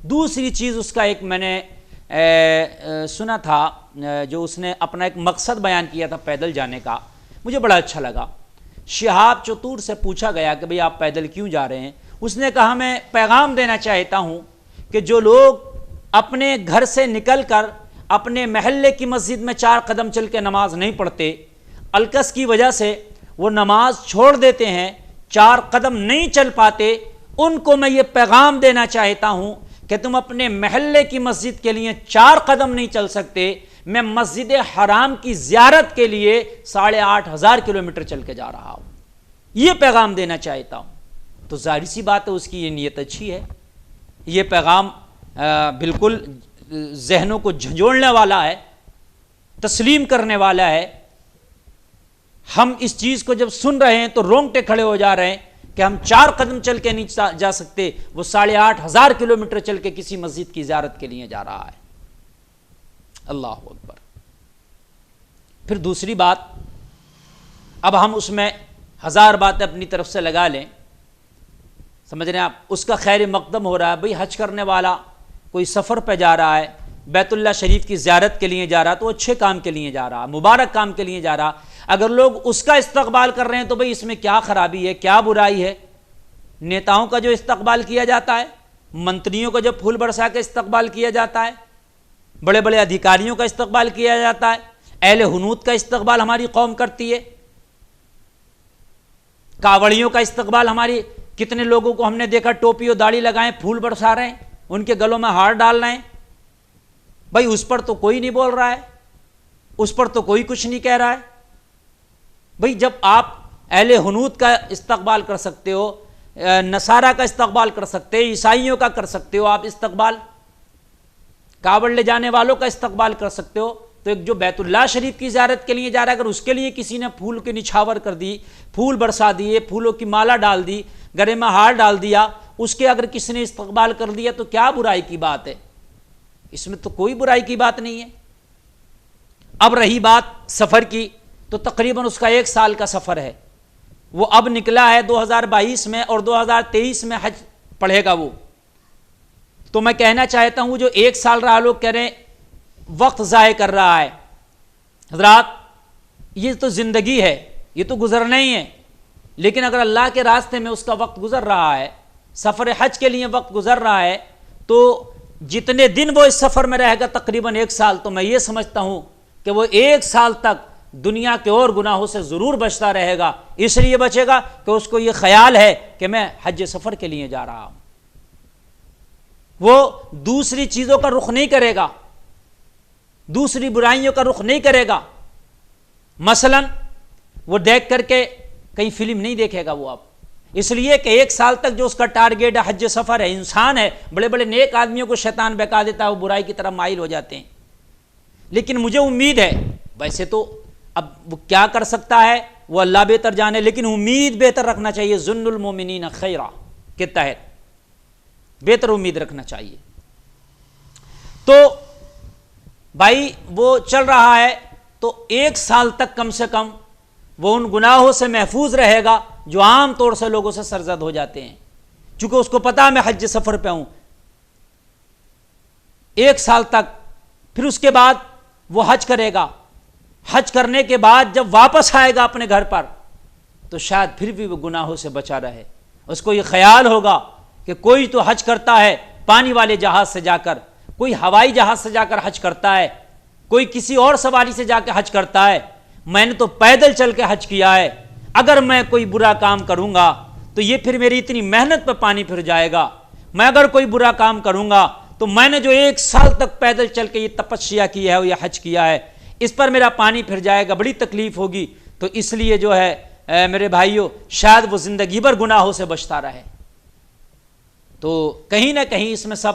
دوسری چیز اس کا ایک میں نے سنا تھا جو اس نے اپنا ایک مقصد بیان کیا تھا پیدل جانے کا، مجھے بڑا اچھا لگا۔ شہاب چتور سے پوچھا گیا کہ بھئی آپ پیدل کیوں جا رہے ہیں؟ اس نے کہا میں پیغام دینا چاہتا ہوں کہ جو لوگ اپنے گھر سے نکل کر اپنے محلے کی مسجد میں 4 قدم چل کے نماز نہیں پڑھتے، الکس کی وجہ سے وہ نماز چھوڑ دیتے ہیں، 4 قدم نہیں چل پاتے، ان کو میں یہ پیغام دینا چاہتا ہوں کہ تم اپنے محلے کی مسجد کے لیے 4 قدم نہیں چل سکتے، میں مسجد حرام کی زیارت کے لیے 8,500 کلومیٹر چل کے جا رہا ہوں، یہ پیغام دینا چاہتا ہوں۔ تو ظاہر سی بات ہے اس کی یہ نیت اچھی ہے، یہ پیغام بالکل ذہنوں کو جھنجھوڑنے والا ہے، تسلیم کرنے والا ہے۔ ہم اس چیز کو جب سن رہے ہیں تو رونگٹے کھڑے ہو جا رہے ہیں کہ ہم 4 قدم چل کے نہیں جا سکتے، وہ 8,500 کلومیٹر چل کے کسی مسجد کی زیارت کے لیے جا رہا ہے۔ اللہ اکبر۔ پھر دوسری بات، اب ہم اس میں 1000 باتیں اپنی طرف سے لگا لیں، سمجھ رہے ہیں آپ، اس کا خیر مقدم ہو رہا ہے۔ بھئی حج کرنے والا کوئی سفر پہ جا رہا ہے، بیت اللہ شریف کی زیارت کے لیے جا رہا، تو اچھے کام کے لیے جا رہا، مبارک کام کے لیے جا رہا۔ اگر لوگ اس کا استقبال کر رہے ہیں تو بھئی اس میں کیا خرابی ہے، کیا برائی ہے؟ نیتاؤں کا جو استقبال کیا جاتا ہے، منتریوں کا جو پھول برسا کے استقبال کیا جاتا ہے، بڑے بڑے ادھیکاریوں کا استقبال کیا جاتا ہے، اہل حنوت کا استقبال ہماری قوم کرتی ہے، کاوڑیوں کا استقبال ہماری، کتنے لوگوں کو ہم نے دیکھا ٹوپی اور داڑھی لگائیں پھول برسا رہے ہیں، ان کے گلوں میں ہار ڈال رہے ہیں۔ بھائی اس پر تو کوئی نہیں بول رہا ہے، اس پر تو کوئی کچھ نہیں کہہ رہا ہے۔ بھائی جب آپ اہل حنوت کا استقبال کر سکتے ہو، نصارہ کا استقبال کر سکتے ہو، عیسائیوں کا کر سکتے ہو آپ استقبال، کعبہ لے جانے والوں کا استقبال کر سکتے ہو، تو ایک جو بیت اللہ شریف کی زیارت کے لیے جا رہا ہے، اگر اس کے لیے کسی نے پھول کے نچھاور کر دی، پھول برسا دیے، پھولوں کی مالا ڈال دی، گلے میں ہار ڈال دیا، اس کے اگر کسی نے استقبال کر دیا تو کیا برائی کی بات ہے؟ اس میں تو کوئی برائی کی بات نہیں ہے۔ اب رہی بات سفر کی، تو تقریباً اس کا 1 سال کا سفر ہے، وہ اب نکلا ہے 2022 میں اور 2023 میں حج پڑھے گا وہ۔ تو میں کہنا چاہتا ہوں جو 1 سال رہا، لوگ کہہ رہے ہیں وقت ضائع کر رہا ہے۔ حضرات یہ تو زندگی ہے، یہ تو گزرنا ہی ہے، لیکن اگر اللہ کے راستے میں اس کا وقت گزر رہا ہے، سفر حج کے لیے وقت گزر رہا ہے، تو جتنے دن وہ اس سفر میں رہے گا تقریباً 1 سال، تو میں یہ سمجھتا ہوں کہ وہ 1 سال تک دنیا کے اور گناہوں سے ضرور بچتا رہے گا۔ اس لیے بچے گا کہ اس کو یہ خیال ہے کہ میں حج سفر کے لیے جا رہا ہوں، وہ دوسری چیزوں کا رخ نہیں کرے گا، دوسری برائیوں کا رخ نہیں کرے گا۔ مثلا وہ دیکھ کر کے کہیں فلم نہیں دیکھے گا وہ اب، اس لیے کہ 1 سال تک جو اس کا ٹارگیٹ ہے حج سفر ہے۔ انسان ہے، بڑے بڑے نیک آدمیوں کو شیطان بہکا دیتا ہے، وہ برائی کی طرف مائل ہو جاتے ہیں۔ لیکن مجھے امید ہے، ویسے تو اب وہ کیا کر سکتا ہے وہ اللہ بہتر جانے، لیکن امید بہتر رکھنا چاہیے، ظن المومنین خیرا کے تحت بہتر امید رکھنا چاہیے۔ تو بھائی وہ چل رہا ہے تو 1 سال تک کم سے کم وہ ان گناہوں سے محفوظ رہے گا جو عام طور سے لوگوں سے سرزد ہو جاتے ہیں، چونکہ اس کو پتا میں حج سفر پہ ہوں 1 سال تک۔ پھر اس کے بعد وہ حج کرے گا، حج کرنے کے بعد جب واپس آئے گا اپنے گھر پر تو شاید پھر بھی وہ گناہوں سے بچا رہے۔ اس کو یہ خیال ہوگا کہ کوئی تو حج کرتا ہے پانی والے جہاز سے جا کر، کوئی ہوائی جہاز سے جا کر حج کرتا ہے، کوئی کسی اور سواری سے جا کے حج کرتا ہے، میں نے تو پیدل چل کے حج کیا ہے، اگر میں کوئی برا کام کروں گا تو یہ پھر میری اتنی محنت پہ پانی پھر جائے گا، میں اگر کوئی برا کام کروں گا تو میں نے جو 1 سال تک پیدل چل کے یہ تپسیا کی ہے یا حج کیا ہے، اس پر میرا پانی پھر جائے گا، بڑی تکلیف ہوگی۔ تو اس لیے جو ہے میرے بھائیوں، شاید وہ زندگی بھر گناہوں سے بچتا رہے۔ تو کہیں نہ کہیں اس میں سب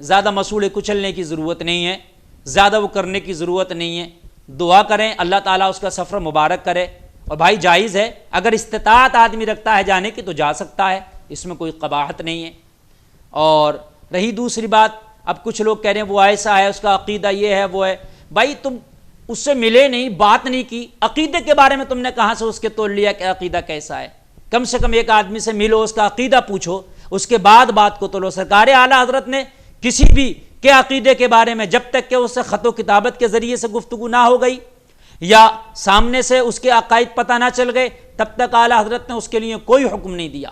زیادہ مسئولے کچلنے کی ضرورت نہیں ہے، زیادہ وہ کرنے کی ضرورت نہیں ہے۔ دعا کریں اللہ تعالیٰ اس کا سفر مبارک کرے، اور بھائی جائز ہے، اگر استطاعت آدمی رکھتا ہے جانے کی تو جا سکتا ہے، اس میں کوئی قباحت نہیں ہے۔ اور رہی دوسری بات، اب کچھ لوگ کہہ رہے ہیں وہ ایسا ہے، اس کا عقیدہ یہ ہے وہ ہے۔ بھائی تم اس سے ملے نہیں، بات نہیں کی، عقیدے کے بارے میں تم نے کہاں سے اس کے تول لیا کہ عقیدہ کیسا ہے؟ کم سے کم ایک آدمی سے ملو، اس کا عقیدہ پوچھو، اس کے بعد بات کو تولو۔ سرکار اعلیٰ حضرت نے کسی بھی کے عقیدے کے بارے میں جب تک کہ اس سے خط و کتابت کے ذریعے سے گفتگو نہ ہو گئی یا سامنے سے اس کے عقائد پتہ نہ چل گئے، تب تک اعلیٰ حضرت نے اس کے لیے کوئی حکم نہیں دیا۔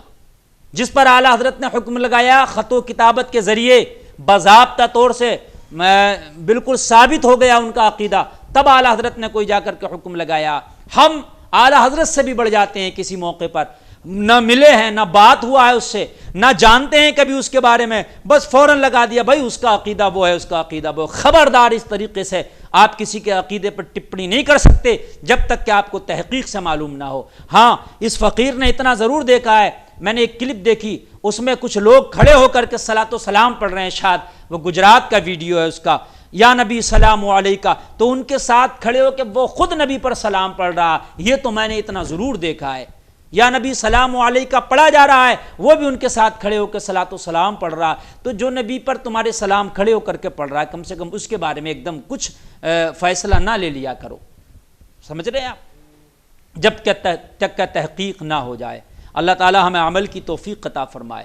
جس پر اعلیٰ حضرت نے حکم لگایا خط و کتابت کے ذریعے باضابطہ طور سے بالکل ثابت ہو گیا ان کا عقیدہ، تب اعلیٰ حضرت نے کوئی جا کر کے حکم لگایا۔ ہم اعلیٰ حضرت سے بھی بڑھ جاتے ہیں، کسی موقع پر نہ ملے ہیں، نہ بات ہوا ہے اس سے، نہ جانتے ہیں کبھی اس کے بارے میں، بس فوراً لگا دیا بھائی اس کا عقیدہ وہ ہے، اس کا عقیدہ وہ ہے۔ خبردار، اس طریقے سے آپ کسی کے عقیدے پر ٹپڑی نہیں کر سکتے جب تک کہ آپ کو تحقیق سے معلوم نہ ہو۔ ہاں، اس فقیر نے اتنا ضرور دیکھا ہے، میں نے ایک کلپ دیکھی، اس میں کچھ لوگ کھڑے ہو کر کے صلاۃ و سلام پڑھ رہے ہیں، شاید وہ گجرات کا ویڈیو ہے اس کا، یا نبی سلام علیکہ، تو ان کے ساتھ کھڑے ہو کے وہ خود نبی پر سلام پڑھ رہا، یہ تو میں نے اتنا ضرور دیکھا ہے۔ یا نبی سلام علیکہ پڑھا جا رہا ہے، وہ بھی ان کے ساتھ کھڑے ہو کے صلاۃ و سلام پڑھ رہا، تو جو نبی پر تمہارے سلام کھڑے ہو کر کے پڑھ رہا ہے، کم سے کم اس کے بارے میں ایک دم کچھ فیصلہ نہ لے لیا کرو۔ سمجھ رہے ہیں آپ؟ جب تک کہ تحقیق نہ ہو جائے۔ اللہ تعالی ہمیں عمل کی توفیق عطا فرمائے۔